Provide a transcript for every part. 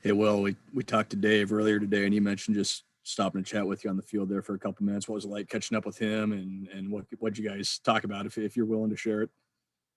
Hey, Will, we talked to Dave earlier today, and he mentioned just stopping to chat with you on the field there for a couple minutes. What was it like catching up with him, and what'd you guys talk about, if you're willing to share it?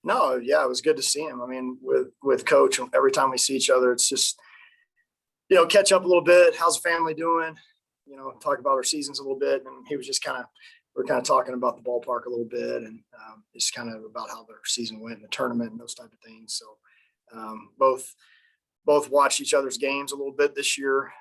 No, yeah, it was good to see him. I mean, with Coach, every time we see each other, it's just catch up a little bit. How's the family doing? Talk about our seasons a little bit, and he was just we're kind of talking about the ballpark a little bit, and just kind of about how their season went in the tournament and those type of things. So both watched each other's games a little bit this year,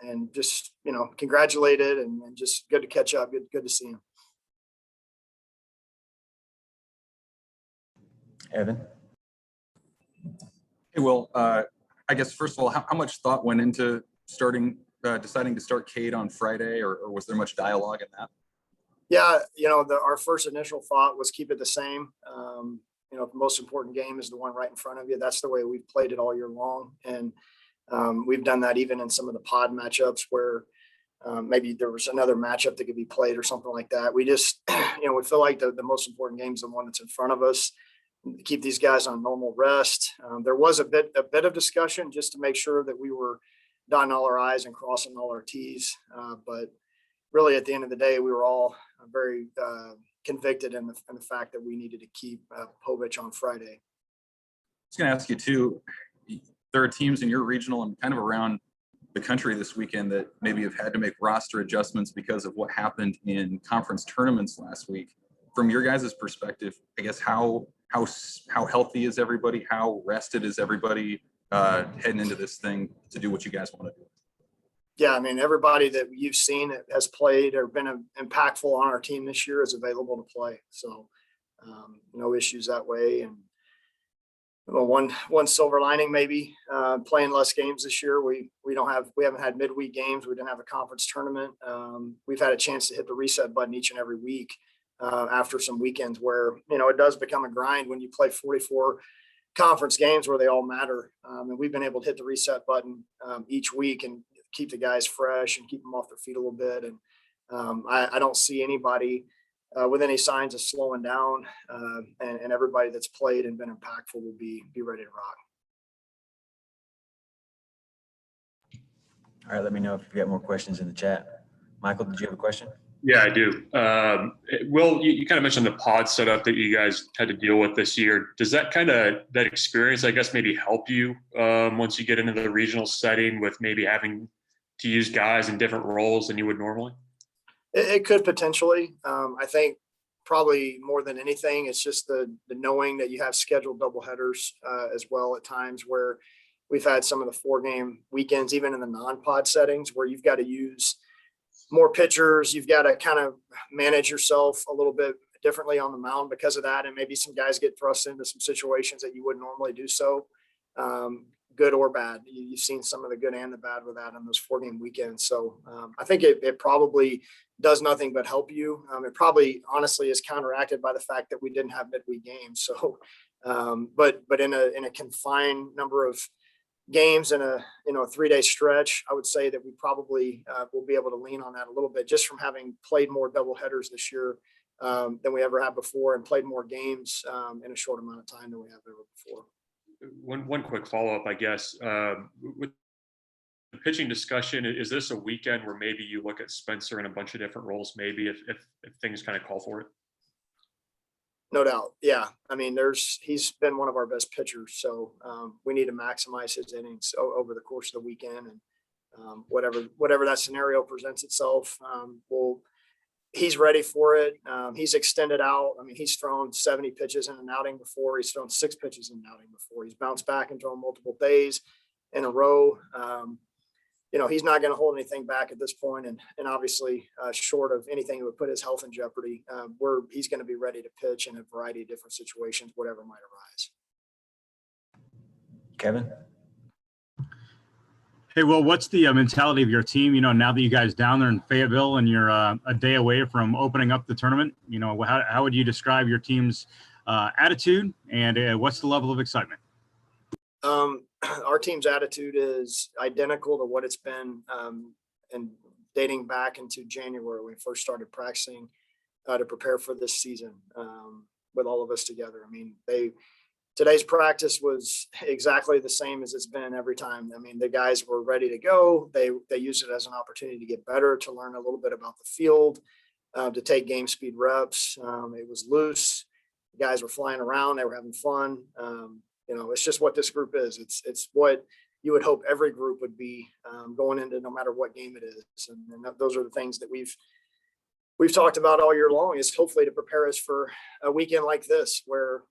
and just congratulated and just good to catch up. Good to see him. Evan. Hey, Will, I guess first of all, how much thought went into deciding to start Cade on Friday, or was there much dialogue in that? Yeah, our first initial thought was keep it the same. The most important game is the one right in front of you. That's the way we've played it all year long. And we've done that even in some of the pod matchups where maybe there was another matchup that could be played or something like that. We just, we feel like the most important game is the one that's in front of us. Keep these guys on normal rest. There was a bit of discussion just to make sure that we were dotting all our I's and crossing all our T's. But really, at the end of the day, we were all very convicted in the fact that we needed to keep Povich on Friday. I was going to ask you too, there are teams in your regional and kind of around the country this weekend that maybe have had to make roster adjustments because of what happened in conference tournaments last week. From your guys' perspective, I guess how healthy is everybody? How rested is everybody heading into this thing to do what you guys want to do? Yeah, I mean, everybody that you've seen that has played or been impactful on our team this year is available to play. So no issues that way. And one silver lining, maybe playing less games this year. We haven't had midweek games. We didn't have a conference tournament. We've had a chance to hit the reset button each and every week after some weekends where, it does become a grind when you play 44 conference games where they all matter. And we've been able to hit the reset button each week and keep the guys fresh and keep them off their feet a little bit. And I don't see anybody with any signs of slowing down, and everybody that's played and been impactful will be ready to rock. All right, let me know if you've got more questions in the chat. Michael, did you have a question? Yeah, I do. Will, you kind of mentioned the pod setup that you guys had to deal with this year. Does that experience, I guess, maybe help you once you get into the regional setting with maybe having to use guys in different roles than you would normally? It could potentially. I think probably more than anything, it's just the knowing that you have scheduled doubleheaders as well at times where we've had some of the 4-game weekends, even in the non-pod settings, where you've got to use more pitchers. You've got to kind of manage yourself a little bit differently on the mound because of that. And maybe some guys get thrust into some situations that you wouldn't normally do so, good or bad. You've seen some of the good and the bad with that on those 4-game weekends. So I think it probably does nothing but help you. It probably honestly is counteracted by the fact that we didn't have midweek games. So, but in a confined number of games in a 3-day stretch, I would say that we probably will be able to lean on that a little bit just from having played more doubleheaders this year than we ever had before, and played more games in a short amount of time than we have ever before. One quick follow-up, I guess, with the pitching discussion, is this a weekend where maybe you look at Spencer in a bunch of different roles, maybe if things kind of call for it? No doubt. Yeah. I mean, he's been one of our best pitchers. So we need to maximize his innings over the course of the weekend, and whatever that scenario presents itself, he's ready for it. He's extended out. I mean, he's thrown 70 pitches in an outing before. He's thrown 6 pitches in an outing before. He's bounced back and thrown multiple days in a row. He's not going to hold anything back at this point, and obviously short of anything that would put his health in jeopardy, he's going to be ready to pitch in a variety of different situations, whatever might arise. Kevin? Hey, Will, what's the mentality of your team, now that you guys down there in Fayetteville and you're a day away from opening up the tournament? How would you describe your team's attitude, and what's the level of excitement? Our team's attitude is identical to what it's been and dating back into January when we first started practicing to prepare for this season with all of us together. I mean, today's practice was exactly the same as it's been every time. I mean, the guys were ready to go. They used it as an opportunity to get better, to learn a little bit about the field, to take game speed reps. It was loose. The guys were flying around. They were having fun. It's just what this group is. It's what you would hope every group would be going into, no matter what game it is. And those are the things that we've talked about all year long, is hopefully to prepare us for a weekend like this, where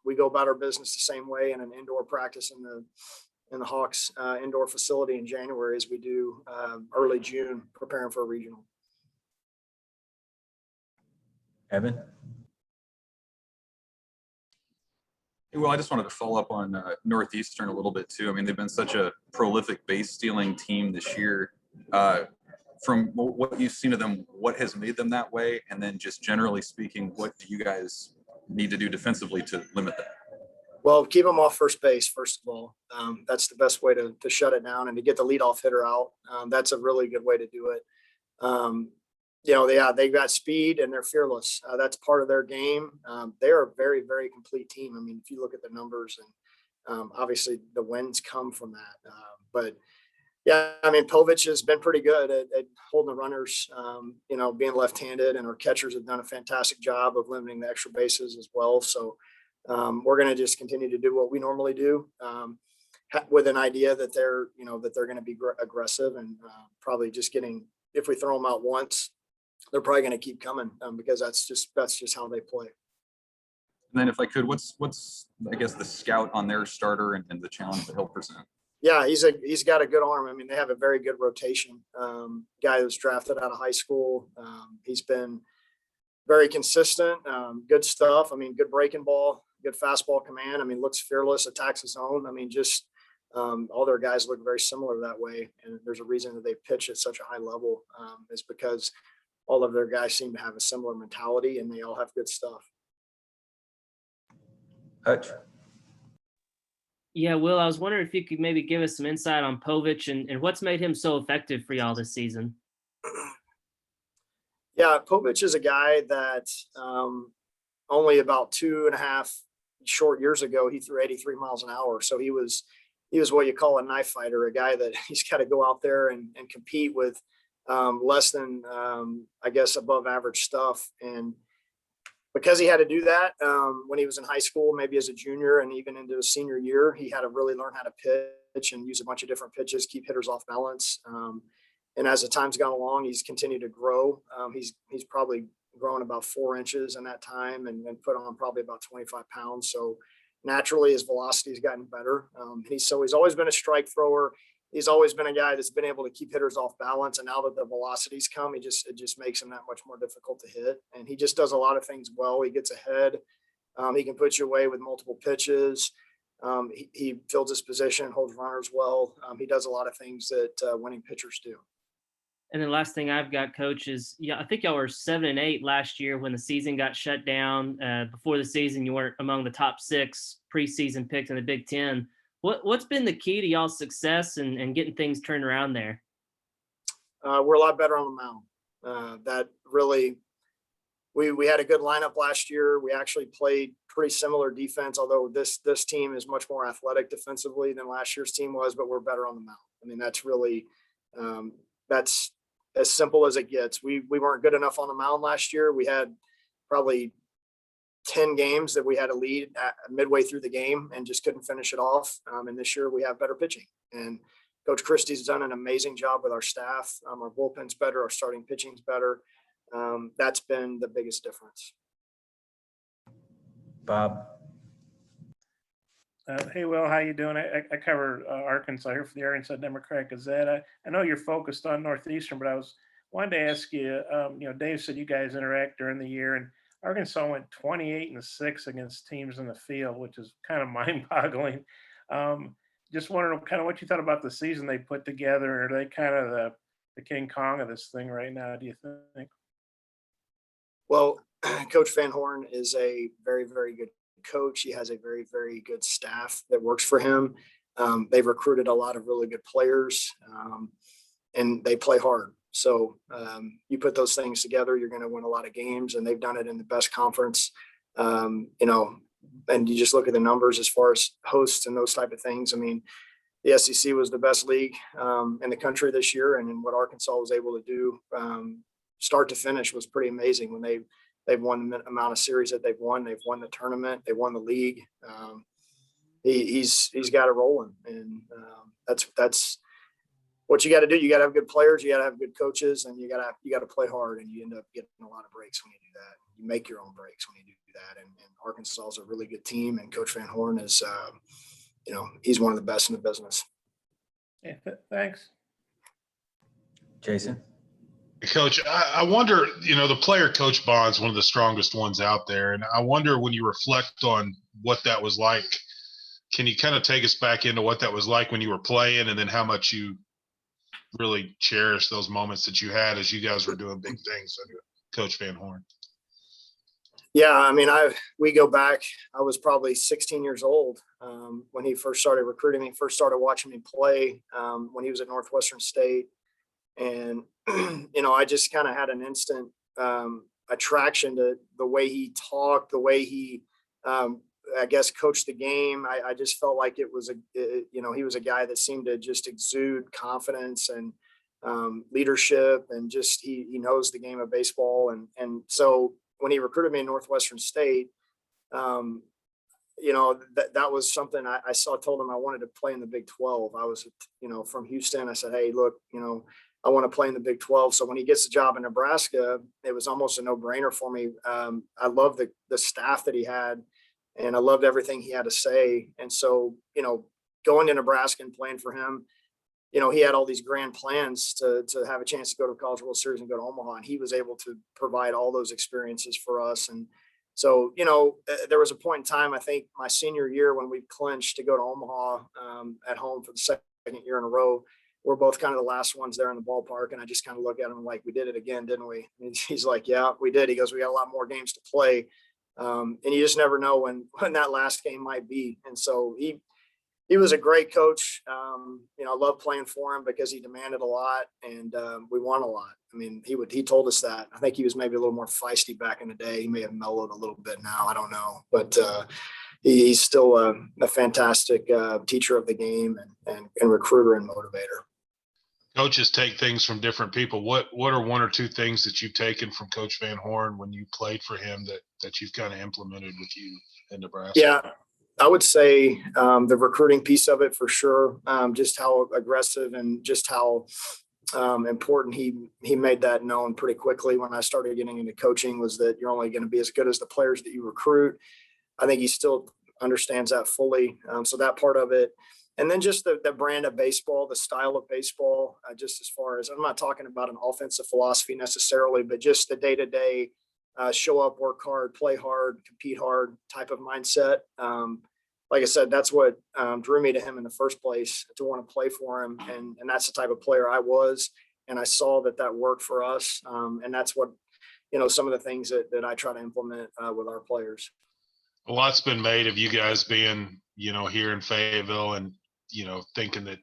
we go about our business the same way in an indoor practice in the Hawks indoor facility in January as we do early June, preparing for a regional. Evan? Well, I just wanted to follow up on Northeastern a little bit too. I mean, they've been such a prolific base stealing team this year. From what you've seen of them, what has made them that way? And then just generally speaking, what do you guys need to do defensively to limit that? Well, keep them off first base, first of all. That's the best way to shut it down and to get the leadoff hitter out. That's a really good way to do it. They've got speed and they're fearless. That's part of their game. They are a very, very complete team. I mean, if you look at the numbers, and obviously the wins come from that. But yeah, I mean, Povich has been pretty good at holding the runners, being left-handed, and our catchers have done a fantastic job of limiting the extra bases as well. So we're going to just continue to do what we normally do, with an idea that they're going to be aggressive, and probably just if we throw them out once, they're probably going to keep coming, because that's just how they play. And then if I could, what's I guess the scout on their starter and the challenge that he'll present? Yeah, he's got a good arm. I mean, they have a very good rotation. Guy that was drafted out of high school. He's been very consistent, good stuff. I mean, good breaking ball, good fastball command. I mean, looks fearless, attacks his own. I mean, just all their guys look very similar that way. And there's a reason that they pitch at such a high level, is because all of their guys seem to have a similar mentality, and they all have good stuff. Hutch? Yeah, Will, I was wondering if you could maybe give us some insight on Povich and what's made him so effective for y'all this season. Yeah, Povich is a guy that only about 2.5 short years ago, he threw 83 miles an hour. So he was what you call a knife fighter, a guy that he's got to go out there and compete with less than, I guess, above average stuff. And because he had to do that when he was in high school, maybe as a junior and even into his senior year, he had to really learn how to pitch and use a bunch of different pitches, keep hitters off balance. And as the time's gone along, he's continued to grow. He's probably grown about 4 inches in that time, and put on probably about 25 pounds. So naturally his velocity has gotten better. He's always been a strike thrower. He's always been a guy that's been able to keep hitters off balance. And now that the velocities come, it just makes him that much more difficult to hit. And he just does a lot of things well. He gets ahead. He can put you away with multiple pitches. He fills his position, holds runners well. He does a lot of things that winning pitchers do. And then last thing I've got, Coach, is I think y'all were 7-8 last year when the season got shut down. Before the season, you weren't among the top 6 preseason picks in the Big Ten. What's been the key to y'all's success and getting things turned around there? We're a lot better on the mound. That really, we had a good lineup last year. We actually played pretty similar defense, although this team is much more athletic defensively than last year's team was, but we're better on the mound. I mean, that's really, that's as simple as it gets. We weren't good enough on the mound last year. We had probably 10 games that we had a lead midway through the game and just couldn't finish it off. And this year we have better pitching, and Coach Christie's done an amazing job with our staff. Our bullpen's better. Our starting pitching's better. That's been the biggest difference. Bob? Hey, Will, how you doing? I cover Arkansas here for the Arkansas Democrat Gazette. I know you're focused on Northeastern, but I wanted to ask you, Dave said you guys interact during the year, and Arkansas went 28-6 against teams in the field, which is kind of mind-boggling. Just wondering kind of what you thought about the season they put together. Are they kind of the King Kong of this thing right now, do you think? Well, Coach Van Horn is a very, very good coach. He has a very, very good staff that works for him. They've recruited a lot of really good players, and they play hard. So you put those things together, you're going to win a lot of games, and they've done it in the best conference, and you just look at the numbers as far as hosts and those type of things. I mean, the SEC was the best league in the country this year, and what Arkansas was able to do start to finish was pretty amazing. When they've won the amount of series that they've won the tournament, they won the league. He's got it rolling, and that's what you got to do. You got to have good players, you got to have good coaches, and you got to play hard, and you end up getting a lot of breaks when you do that. You make your own breaks when you do that, and Arkansas is a really good team, and Coach Van Horn is he's one of the best in the business. Yeah, thanks. Jason? Coach, I wonder, the player-coach bond is one of the strongest ones out there. And I wonder, when you reflect on what that was like, can you kind of take us back into what that was like when you were playing, and then how much you really cherish those moments that you had as you guys were doing big things under Coach Van Horn? Yeah, I mean, we go back. I was probably 16 years old when he first started recruiting me, first started watching me play when he was at Northwestern State. And, I just kind of had an instant attraction to the way he talked, the way he, I guess, coached the game. I just felt like it was he was a guy that seemed to just exude confidence and leadership, and just he knows the game of baseball. And so when he recruited me in Northwestern State, that was something I told him I wanted to play in the Big 12. I was, from Houston. I said, hey, look, I want to play in the Big 12. So when he gets the job in Nebraska, it was almost a no-brainer for me. I loved the staff that he had, and I loved everything he had to say. And so, going to Nebraska and playing for him, he had all these grand plans to have a chance to go to the College World Series and go to Omaha, and he was able to provide all those experiences for us. And so, there was a point in time, I think my senior year, when we clinched to go to Omaha at home for the second year in a row. We're both kind of the last ones there in the ballpark. And I just kind of look at him like, we did it again, didn't we? And he's like, yeah, we did. He goes, we got a lot more games to play. And you just never know when that last game might be. And so he was a great coach. I love playing for him because he demanded a lot, and we won a lot. I mean, he told us that. I think he was maybe a little more feisty back in the day. He may have mellowed a little bit now. I don't know, but he's still a fantastic teacher of the game and recruiter and motivator. Coaches take things from different people. What are one or two things that you've taken from Coach Van Horn when you played for him that you've kind of implemented with you in Nebraska? Yeah, I would say the recruiting piece of it for sure. Just how aggressive and just how important he made that known pretty quickly when I started getting into coaching, was that you're only going to be as good as the players that you recruit. I think he still understands that fully. So that part of it. And then just the brand of baseball, the style of baseball, just as far as, I'm not talking about an offensive philosophy necessarily, but just the day-to-day show up, work hard, play hard, compete hard type of mindset. Like I said, that's what drew me to him in the first place, to want to play for him. And that's the type of player I was. And I saw that worked for us. And that's what, some of the things that I try to implement with our players. A lot's been made of you guys being, here in Fayetteville, and, thinking that,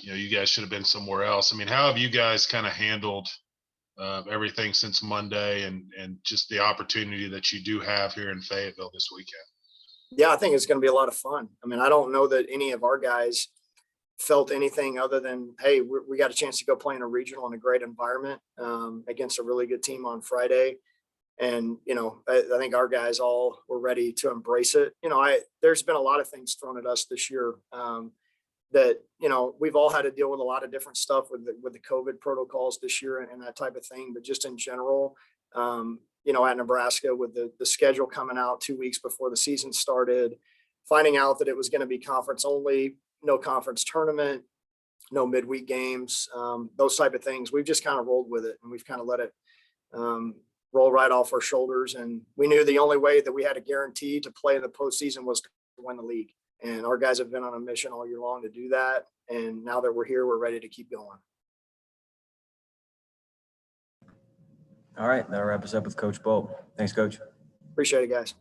you guys should have been somewhere else. I mean, how have you guys kind of handled everything since Monday, and just the opportunity that you do have here in Fayetteville this weekend? Yeah, I think it's going to be a lot of fun. I mean, I don't know that any of our guys felt anything other than, hey, we got a chance to go play in a regional in a great environment against a really good team on Friday. And, I think our guys all were ready to embrace it. There's been a lot of things thrown at us this year that, we've all had to deal with a lot of different stuff with the COVID protocols this year and that type of thing. But just in general, at Nebraska, with the schedule coming out 2 weeks before the season started, finding out that it was going to be conference only, no conference tournament, no midweek games, those type of things, we've just kind of rolled with it, and we've kind of let it roll right off our shoulders. And we knew the only way that we had a guarantee to play in the postseason was to win the league. And our guys have been on a mission all year long to do that. And now that we're here, we're ready to keep going. All right, that'll wrap us up with Coach Bolt. Thanks, Coach. Appreciate it, guys.